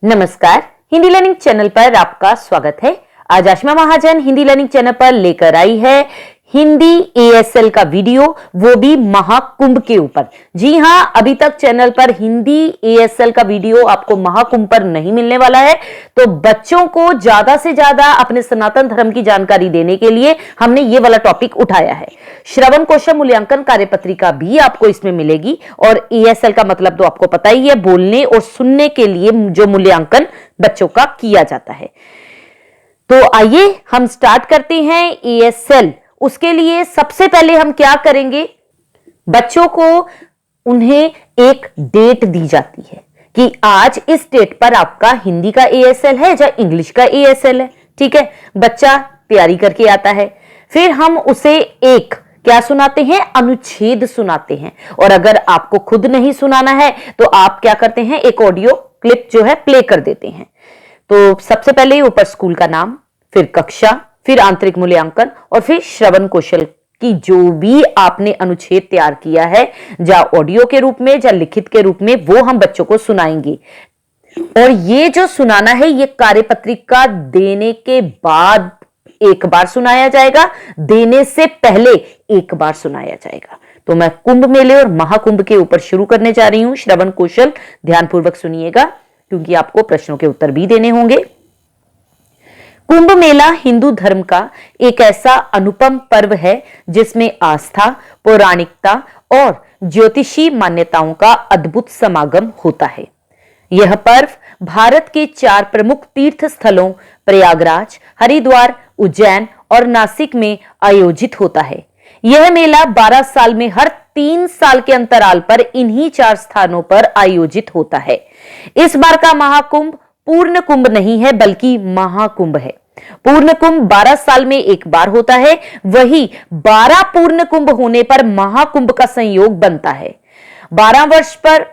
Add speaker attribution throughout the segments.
Speaker 1: नमस्कार, Hindi learning channel पर आपका स्वागत है। आज आशमा महाजन हिंदी लर्निंग चैनल पर लेकर आई है हिंदी एएसएल का वीडियो, वो भी महाकुंभ के ऊपर। जी हां, अभी तक चैनल पर हिंदी एएसएल का वीडियो आपको महाकुंभ पर नहीं मिलने वाला है, तो बच्चों को ज्यादा से ज्यादा अपने सनातन धर्म की जानकारी देने के लिए हमने ये वाला टॉपिक उठाया है। श्रवण कौशल मूल्यांकन कार्यपत्रिका भी आपको इसमें मिलेगी, और एएसएल का मतलब तो आपको पता ही है, बोलने और सुनने के लिए जो मूल्यांकन बच्चों का किया जाता है। तो आइए हम स्टार्ट करते हैं एएसएल। उसके लिए सबसे पहले हम क्या करेंगे, बच्चों को उन्हें एक डेट दी जाती है कि आज इस डेट पर आपका हिंदी का एएसएल है या इंग्लिश का एएसएल है। ठीक है, बच्चा तैयारी करके आता है, फिर हम उसे एक क्या सुनाते हैं, अनुच्छेद सुनाते हैं। और अगर आपको खुद नहीं सुनाना है तो आप क्या करते हैं, एक ऑडियो क्लिप जो है प्ले कर देते हैं। तो सबसे पहले ऊपर स्कूल का नाम, फिर कक्षा, फिर आंतरिक मूल्यांकन, और फिर श्रवण कौशल की जो भी आपने अनुच्छेद तैयार किया है, या ऑडियो के रूप में या लिखित के रूप में, वो हम बच्चों को सुनाएंगे। और ये जो सुनाना है, ये कार्यपत्रिका देने के बाद एक बार सुनाया जाएगा, देने से पहले एक बार सुनाया जाएगा। तो मैं कुंभ मेले और महाकुंभ के ऊपर शुरू करने जा रही हूं। श्रवण कौशल ध्यानपूर्वक सुनिएगा, क्योंकि आपको प्रश्नों के उत्तर भी देने होंगे। कुंभ मेला हिंदू धर्म का एक ऐसा अनुपम पर्व है जिसमें आस्था, पौराणिकता और ज्योतिषी मान्यताओं का अद्भुत समागम होता है। यह पर्व भारत के 4 प्रमुख तीर्थ स्थलों प्रयागराज, हरिद्वार, उज्जैन और नासिक में आयोजित होता है। यह मेला 12 साल में हर 3 साल के अंतराल पर इन्हीं 4 स्थानों पर आयोजित होता है। इस बार का महाकुंभ पूर्ण कुंभ नहीं है, बल्कि महाकुंभ है। पूर्ण कुंभ 12 साल में एक बार होता है, वही 12 पूर्ण कुंभ होने पर महाकुंभ का संयोग बनता है। 12 वर्ष पर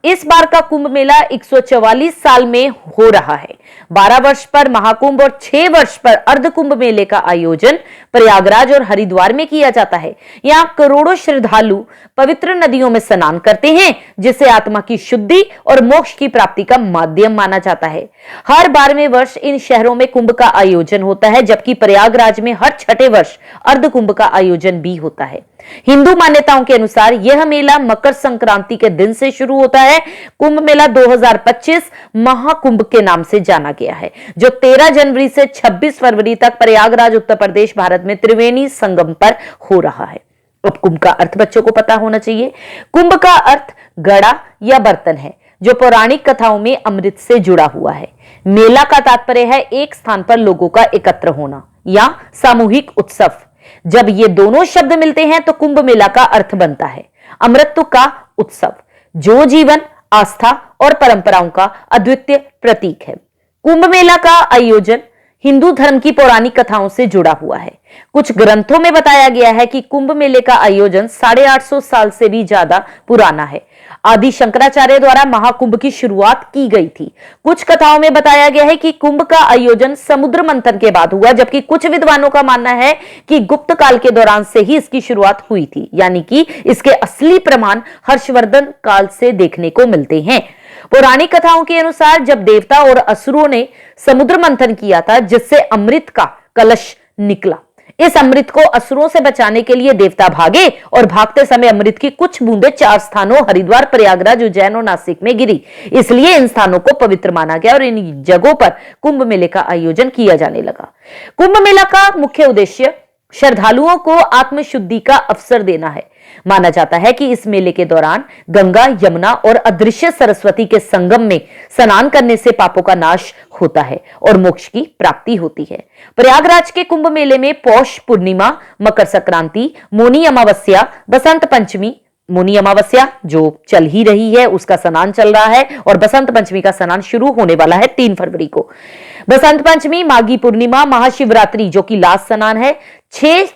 Speaker 1: इस बार का कुंभ मेला 144 साल में हो रहा है। 12 वर्ष पर महाकुंभ और 6 वर्ष पर अर्ध कुंभ मेले का आयोजन प्रयागराज और हरिद्वार में किया जाता है। यहाँ करोड़ों श्रद्धालु पवित्र नदियों में स्नान करते हैं, जिसे आत्मा की शुद्धि और मोक्ष की प्राप्ति का माध्यम माना जाता है। हर 12वें वर्ष इन शहरों में कुंभ का आयोजन होता है, जबकि प्रयागराज में हर 6ठे वर्ष अर्ध कुंभ का आयोजन भी होता है। हिंदू मान्यताओं के अनुसार यह मेला मकर संक्रांति के दिन से शुरू होता है। कुंभ मेला 2025 महाकुंभ के नाम से जाना गया है, जो 13 जनवरी से 26 फरवरी तक प्रयागराज, उत्तर प्रदेश, भारत में त्रिवेणी संगम पर हो रहा है। अब कुंभ का अर्थ बच्चों को पता होना चाहिए। कुंभ का अर्थ घड़ा या बर्तन है, जो पौराणिक कथाओं में अमृत से जुड़ा हुआ है। मेला का तात्पर्य है एक स्थान पर लोगों का एकत्र होना या सामूहिक उत्सव। जब ये दोनों शब्द मिलते हैं तो कुंभ मेला का अर्थ बनता है अमृत का उत्सव, जो जीवन, आस्था और परंपराओं का अद्वितीय प्रतीक है। कुंभ मेला का आयोजन हिंदू धर्म की पौराणिक कथाओं से जुड़ा हुआ है। कुछ ग्रंथों में बताया गया है कि कुंभ मेले का आयोजन 850 साल से भी ज्यादा पुराना है। आदि शंकराचार्य द्वारा महाकुंभ की शुरुआत की गई थी। कुछ कथाओं में बताया गया है कि कुंभ का आयोजन समुद्र मंथन के बाद हुआ, जबकि कुछ विद्वानों का मानना है कि गुप्त काल के दौरान से ही इसकी शुरुआत हुई थी, यानी कि इसके असली प्रमाण हर्षवर्धन काल से देखने को मिलते हैं। पौराणिक कथाओं के अनुसार जब देवता और असुरों ने समुद्र मंथन किया था, जिससे अमृत का कलश निकला, इस अमृत को असुरों से बचाने के लिए देवता भागे और भागते समय अमृत की कुछ बूंदें 4 स्थानों हरिद्वार, प्रयागराज, उज्जैन और नासिक में गिरी। इसलिए इन स्थानों को पवित्र माना गया और इन जगहों पर कुंभ मेले का आयोजन किया जाने लगा। कुंभ मेला का मुख्य उद्देश्य श्रद्धालुओं को आत्मशुद्धि का अवसर देना है। माना जाता है कि इस मेले के दौरान गंगा, यमुना और अदृश्य सरस्वती के संगम में स्नान करने से पापों का नाश होता है और मोक्ष की प्राप्ति होती है। प्रयागराज के कुंभ मेले में पौष पूर्णिमा, मकर संक्रांति, मौनी अमावस्या, बसंत पंचमी, मौनी अमावस्या जो चल ही रही है उसका स्नान चल रहा है, और बसंत पंचमी का स्नान शुरू होने वाला है 3 फरवरी को। बसंत पंचमी, माघी पूर्णिमा, महाशिवरात्रि जो कि लास्ट स्नान है, 6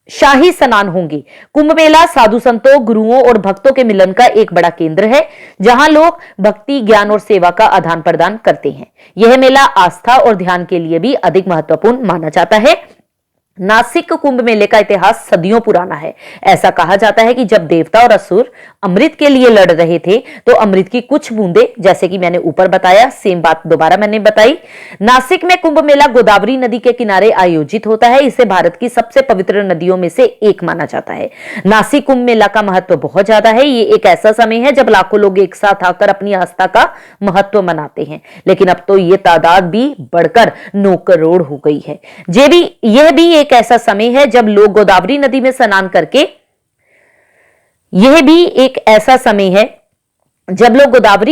Speaker 1: शाही स्नान होंगे। कुंभ मेला साधु संतों, गुरुओं और भक्तों के मिलन का एक बड़ा केंद्र है, जहां लोग भक्ति, ज्ञान और सेवा का आदान प्रदान करते हैं। यह मेला आस्था और ध्यान के लिए भी अधिक महत्वपूर्ण माना जाता है। नासिक कुंभ मेले का इतिहास सदियों पुराना है। ऐसा कहा जाता है कि जब देवता और असुर अमृत के लिए लड़ रहे थे तो अमृत की कुछ बूंदें, जैसे कि मैंने ऊपर बताया, सेम बात दोबारा मैंने बताई। नासिक में कुंभ मेला गोदावरी नदी के किनारे आयोजित होता है। इसे भारत की सबसे पवित्र नदियों में से एक माना जाता है। नासिक कुंभ मेला का महत्व बहुत ज्यादा है। ये एक ऐसा समय है जब लाखों लोग एक साथ आकर अपनी आस्था का महत्व मनाते हैं, लेकिन अब तो ये तादाद भी बढ़कर 9 करोड़ हो गई है। यह भी एक ऐसा समय है जब लोग गोदावरी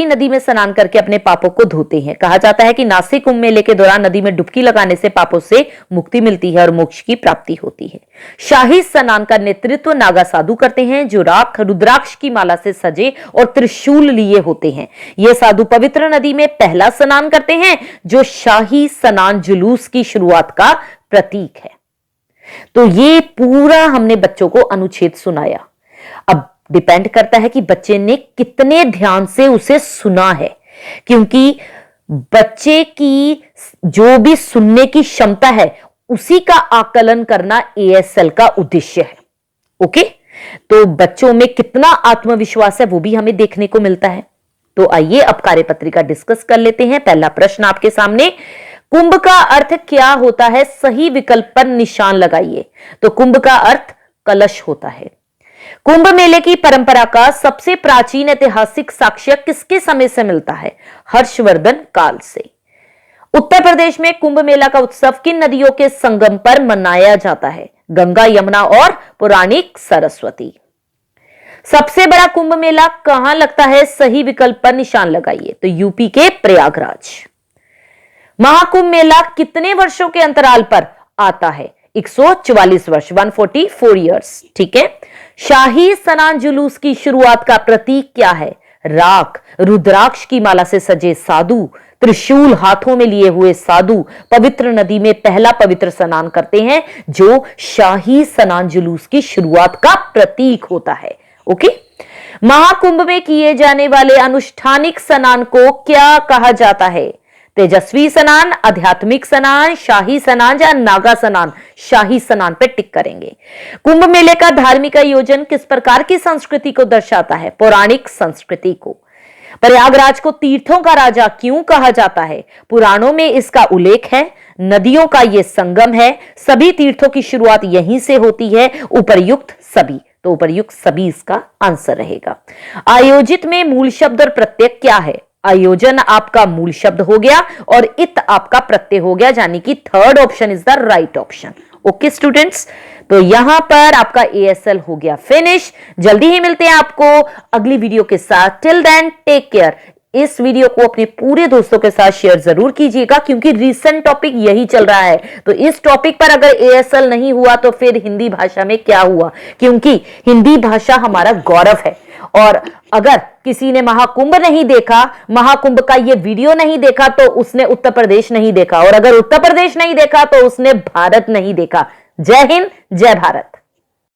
Speaker 1: नदी में स्नान करके अपने पापों को धोते हैं। कहा जाता है कि नासिक कुंभ मेले के दौरान नदी में डुबकी लगाने से पापों से मुक्ति मिलती है और मोक्ष की प्राप्ति होती है। शाही स्नान का नेतृत्व नागा साधु करते हैं, जो रुद्राक्ष की माला से सजे और त्रिशूल लिए होते हैं। ये साधु पवित्र नदी में पहला स्नान करते हैं, जो शाही स्नान जुलूस की शुरुआत का प्रतीक है। तो ये पूरा हमने बच्चों को अनुच्छेद सुनाया। अब डिपेंड करता है कि बच्चे ने कितने ध्यान से उसे सुना है, क्योंकि बच्चे की जो भी सुनने की क्षमता है उसी का आकलन करना एएसएल का उद्देश्य है। ओके, तो बच्चों में कितना आत्मविश्वास है वो भी हमें देखने को मिलता है। तो आइए अब कार्यपत्रिका डिस्कस कर लेते हैं। पहला प्रश्न आपके सामने, कुंभ का अर्थ क्या होता है? सही विकल्प पर निशान लगाइए। तो कुंभ का अर्थ कलश होता है। कुंभ मेले की परंपरा का सबसे प्राचीन ऐतिहासिक साक्ष्य किसके समय से मिलता है? हर्षवर्धन काल से। उत्तर प्रदेश में कुंभ मेला का उत्सव किन नदियों के संगम पर मनाया जाता है? गंगा, यमुना और पौराणिक सरस्वती। सबसे बड़ा कुंभ मेला कहां लगता है? सही विकल्प पर निशान लगाइए। तो यूपी के प्रयागराज। महाकुंभ मेला कितने वर्षों के अंतराल पर आता है? 144 वर्ष, 144 ईयर्स। ठीक है। शाही स्नान जुलूस की शुरुआत का प्रतीक क्या है? राख, रुद्राक्ष की माला से सजे साधु, त्रिशूल हाथों में लिए हुए साधु पवित्र नदी में पहला पवित्र स्नान करते हैं, जो शाही स्नान जुलूस की शुरुआत का प्रतीक होता है। ओके। महाकुंभ में किए जाने वाले अनुष्ठानिक स्नान को क्या कहा जाता है? तेजस्वी स्नान, आध्यात्मिक स्नान, शाही स्नान या नागा स्नान? शाही स्नान पे टिक करेंगे। कुंभ मेले का धार्मिक आयोजन किस प्रकार की संस्कृति को दर्शाता है? पौराणिक संस्कृति को। प्रयागराज को तीर्थों का राजा क्यों कहा जाता है? पुराणों में इसका उल्लेख है। नदियों का यह संगम है। सभी तीर्थों की शुरुआत यहीं से होती है। उपर्युक्त सभी, तो उपर्युक्त सभी इसका आंसर रहेगा। आयोजित में मूल शब्द और प्रत्यय क्या है? आयोजन आपका मूल शब्द हो गया और इत आपका प्रत्यय हो गया, यानी कि third option is the right option. Okay students, तो यहां पर आपका एएसएल हो गया फिनिश। जल्दी ही मिलते हैं आपको अगली वीडियो के साथ। Till then take care. इस वीडियो को अपने पूरे दोस्तों के साथ शेयर जरूर कीजिएगा, क्योंकि रीसेंट टॉपिक यही चल रहा है। तो इस टॉपिक पर अगर एएसएल नहीं हुआ तो फिर हिंदी भाषा में क्या हुआ? क्योंकि हिंदी भाषा हमारा गौरव है। और अगर किसी ने महाकुंभ नहीं देखा, महाकुंभ का ये वीडियो नहीं देखा, तो उसने उत्तर प्रदेश नहीं देखा, और अगर उत्तर प्रदेश नहीं देखा तो उसने भारत नहीं देखा। जय हिंद, जय भारत।